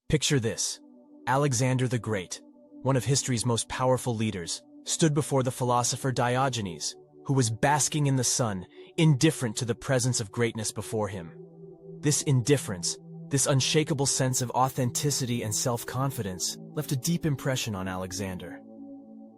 Picture this. Alexander the Great, one of history's most powerful leaders, stood before the philosopher Diogenes, who was basking in the sun, indifferent to the presence of greatness before him. This indifference, this unshakable sense of authenticity and self-confidence, left a deep impression on Alexander.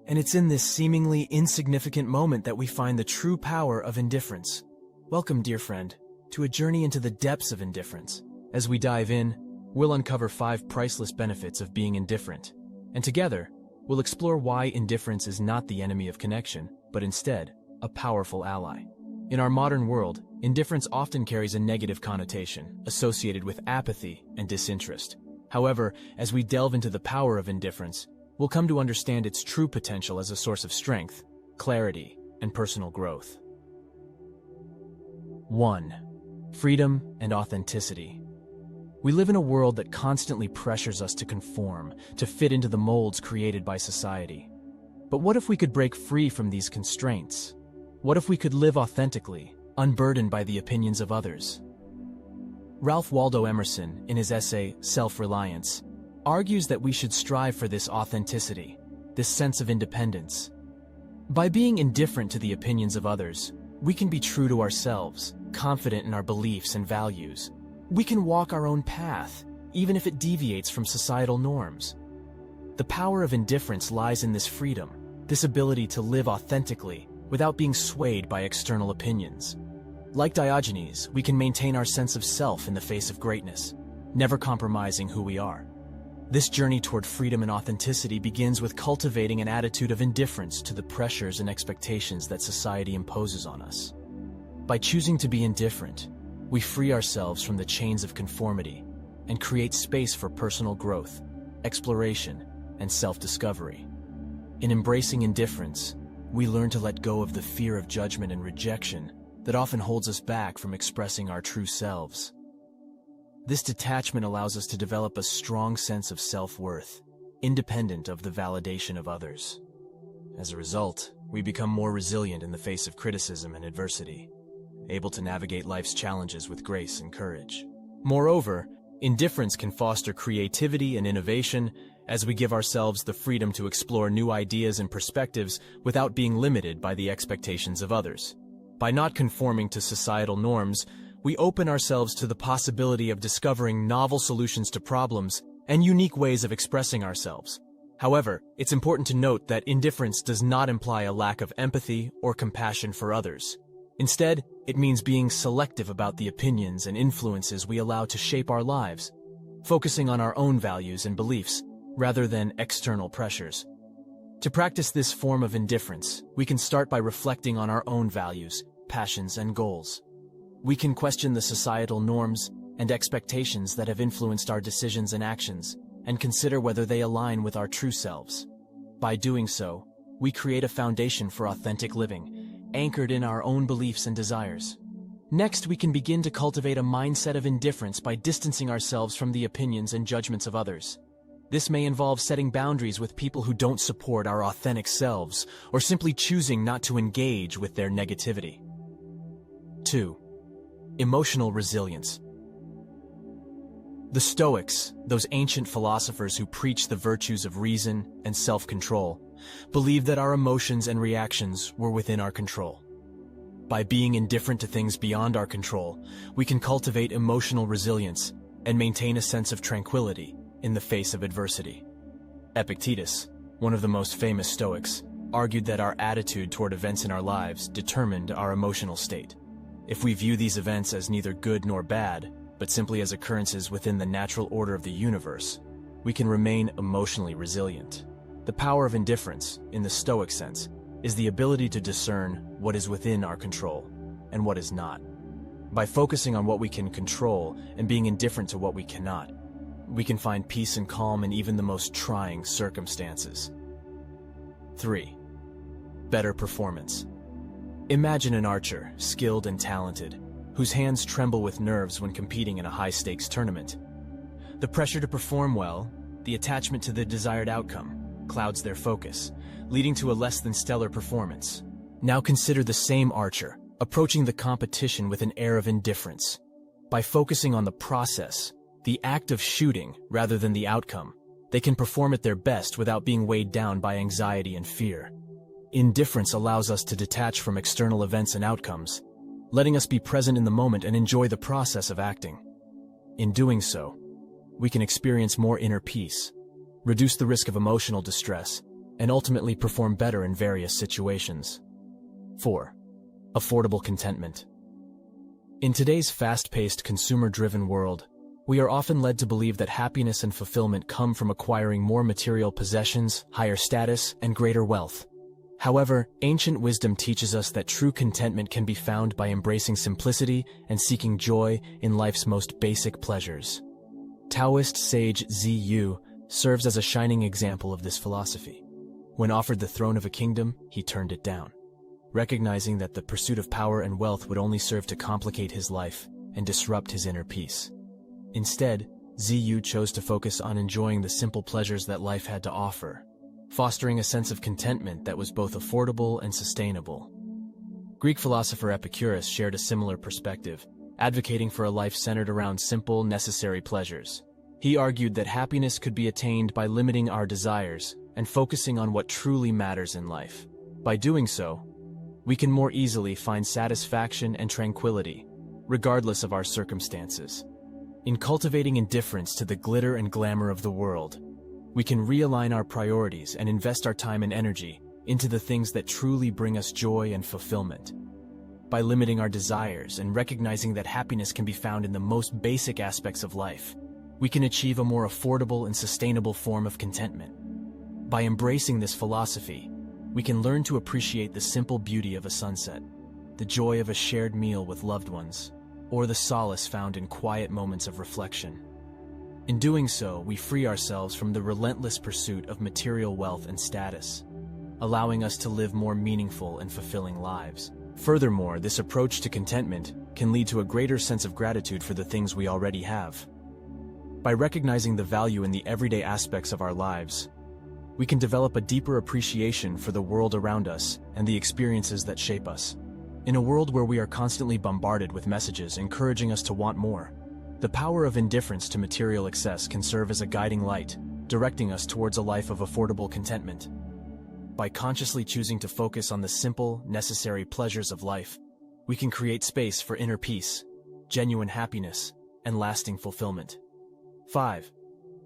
And it's in this seemingly insignificant moment that we find the true power of indifference. Welcome, dear friend, to a journey into the depths of indifference. As we dive in, we'll uncover 5 priceless benefits of being indifferent. And together, we'll explore why indifference is not the enemy of connection, but instead, a powerful ally. In our modern world, indifference often carries a negative connotation, associated with apathy and disinterest. However, as we delve into the power of indifference, we'll come to understand its true potential as a source of strength, clarity, and personal growth. 1. Freedom and authenticity. We live in a world that constantly pressures us to conform, to fit into the molds created by society. But what if we could break free from these constraints? What if we could live authentically, unburdened by the opinions of others? Ralph Waldo Emerson, in his essay, Self-Reliance, argues that we should strive for this authenticity, this sense of independence. By being indifferent to the opinions of others, we can be true to ourselves, confident in our beliefs and values. We can walk our own path, even if it deviates from societal norms. The power of indifference lies in this freedom, this ability to live authentically without being swayed by external opinions. Like Diogenes, we can maintain our sense of self in the face of greatness, never compromising who we are. This journey toward freedom and authenticity begins with cultivating an attitude of indifference to the pressures and expectations that society imposes on us. By choosing to be indifferent, we free ourselves from the chains of conformity and create space for personal growth, exploration, and self-discovery. In embracing indifference, we learn to let go of the fear of judgment and rejection that often holds us back from expressing our true selves. This detachment allows us to develop a strong sense of self-worth, independent of the validation of others. As a result, we become more resilient in the face of criticism and adversity, able to navigate life's challenges with grace and courage. Moreover, indifference can foster creativity and innovation as we give ourselves the freedom to explore new ideas and perspectives without being limited by the expectations of others. By not conforming to societal norms, we open ourselves to the possibility of discovering novel solutions to problems and unique ways of expressing ourselves. However, it's important to note that indifference does not imply a lack of empathy or compassion for others. Instead, it means being selective about the opinions and influences we allow to shape our lives, focusing on our own values and beliefs rather than external pressures. To practice this form of indifference, we can start by reflecting on our own values, passions, and goals. We can question the societal norms and expectations that have influenced our decisions and actions, and consider whether they align with our true selves. By doing so, we create a foundation for authentic living, anchored in our own beliefs and desires. Next, we can begin to cultivate a mindset of indifference by distancing ourselves from the opinions and judgments of others. This may involve setting boundaries with people who don't support our authentic selves, or simply choosing not to engage with their negativity. 2. Emotional resilience. The Stoics, those ancient philosophers who preached the virtues of reason and self-control, believed that our emotions and reactions were within our control. By being indifferent to things beyond our control, we can cultivate emotional resilience and maintain a sense of tranquility in the face of adversity. Epictetus, one of the most famous Stoics, argued that our attitude toward events in our lives determined our emotional state. If we view these events as neither good nor bad, but simply as occurrences within the natural order of the universe, we can remain emotionally resilient. The power of indifference, in the Stoic sense, is the ability to discern what is within our control and what is not. By focusing on what we can control and being indifferent to what we cannot, we can find peace and calm in even the most trying circumstances. 3. Better performance. Imagine an archer, skilled and talented, whose hands tremble with nerves when competing in a high-stakes tournament. The pressure to perform well, the attachment to the desired outcome, clouds their focus, leading to a less than stellar performance. Now consider the same archer, approaching the competition with an air of indifference. By focusing on the process, the act of shooting rather than the outcome. They can perform at their best without being weighed down by anxiety and fear. Indifference allows us to detach from external events and outcomes, letting us be present in the moment and enjoy the process of acting. In doing so, we can experience more inner peace, reduce the risk of emotional distress, and ultimately perform better in various situations. 4. Affordable contentment. In today's fast-paced, consumer-driven world, we are often led to believe that happiness and fulfillment come from acquiring more material possessions, higher status, and greater wealth. However, ancient wisdom teaches us that true contentment can be found by embracing simplicity and seeking joy in life's most basic pleasures. Taoist sage Zhu serves as a shining example of this philosophy. When offered the throne of a kingdom, he turned it down, recognizing that the pursuit of power and wealth would only serve to complicate his life and disrupt his inner peace. Instead, Zhu chose to focus on enjoying the simple pleasures that life had to offer, fostering a sense of contentment that was both affordable and sustainable. Greek philosopher Epictetus shared a similar perspective, advocating for a life centered around simple, necessary pleasures. He argued that happiness could be attained by limiting our desires and focusing on what truly matters in life. By doing so, we can more easily find satisfaction and tranquility, regardless of our circumstances. In cultivating indifference to the glitter and glamour of the world, we can realign our priorities and invest our time and energy into the things that truly bring us joy and fulfillment. By limiting our desires and recognizing that happiness can be found in the most basic aspects of life, we can achieve a more affordable and sustainable form of contentment. By embracing this philosophy, we can learn to appreciate the simple beauty of a sunset, the joy of a shared meal with loved ones, or the solace found in quiet moments of reflection. In doing so, we free ourselves from the relentless pursuit of material wealth and status, allowing us to live more meaningful and fulfilling lives. Furthermore, this approach to contentment can lead to a greater sense of gratitude for the things we already have. By recognizing the value in the everyday aspects of our lives, we can develop a deeper appreciation for the world around us and the experiences that shape us. In a world where we are constantly bombarded with messages encouraging us to want more, the power of indifference to material excess can serve as a guiding light, directing us towards a life of affordable contentment. By consciously choosing to focus on the simple, necessary pleasures of life, we can create space for inner peace, genuine happiness, and lasting fulfillment. 5.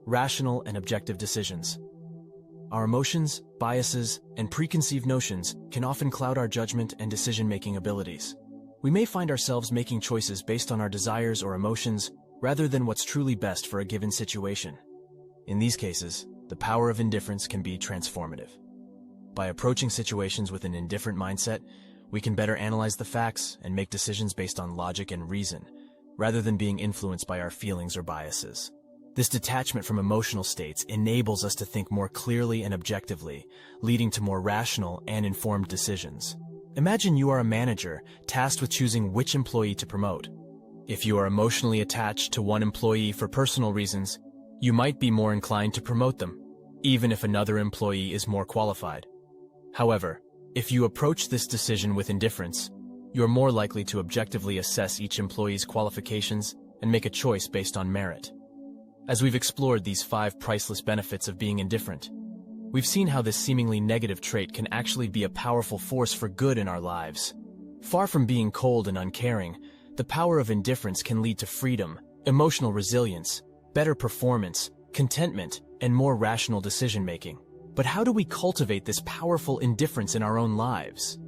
Rational and objective decisions. Our emotions, biases, and preconceived notions can often cloud our judgment and decision-making abilities. We may find ourselves making choices based on our desires or emotions rather than what's truly best for a given situation. In these cases, the power of indifference can be transformative. By approaching situations with an indifferent mindset, we can better analyze the facts and make decisions based on logic and reason, rather than being influenced by our feelings or biases. This detachment from emotional states enables us to think more clearly and objectively, leading to more rational and informed decisions. Imagine you are a manager tasked with choosing which employee to promote. If you are emotionally attached to one employee for personal reasons, you might be more inclined to promote them, even if another employee is more qualified. However, if you approach this decision with indifference, you are more likely to objectively assess each employee's qualifications and make a choice based on merit. As we've explored these 5 priceless benefits of being indifferent, we've seen how this seemingly negative trait can actually be a powerful force for good in our lives. Far from being cold and uncaring, the power of indifference can lead to freedom, emotional resilience, better performance, contentment, and more rational decision-making. But how do we cultivate this powerful indifference in our own lives?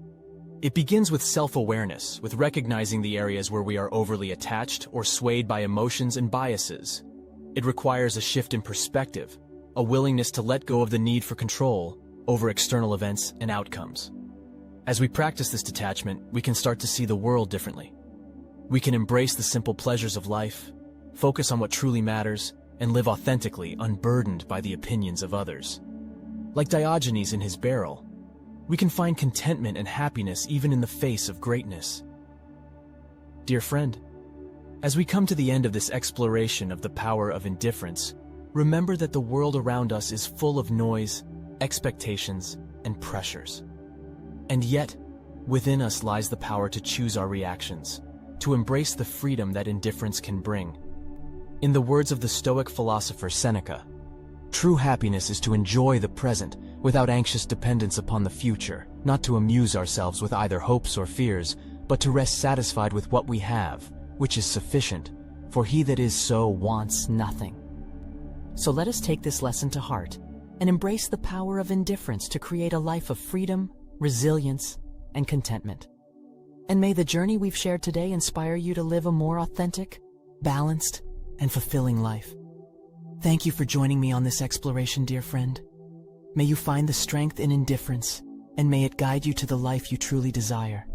It begins with self-awareness, with recognizing the areas where we are overly attached or swayed by emotions and biases. It requires a shift in perspective, a willingness to let go of the need for control over external events and outcomes. As we practice this detachment, we can start to see the world differently. We can embrace the simple pleasures of life, focus on what truly matters, and live authentically, unburdened by the opinions of others. Like Diogenes in his barrel, we can find contentment and happiness even in the face of greatness. Dear friend, as we come to the end of this exploration of the power of indifference, remember that the world around us is full of noise, expectations, and pressures. And yet, within us lies the power to choose our reactions, to embrace the freedom that indifference can bring. In the words of the Stoic philosopher Seneca, true happiness is to enjoy the present without anxious dependence upon the future, not to amuse ourselves with either hopes or fears, but to rest satisfied with what we have, which is sufficient, for he that is so wants nothing. So let us take this lesson to heart and embrace the power of indifference to create a life of freedom, resilience, and contentment. And may the journey we've shared today inspire you to live a more authentic, balanced, and fulfilling life. Thank you for joining me on this exploration, dear friend. May you find the strength in indifference, and may it guide you to the life you truly desire.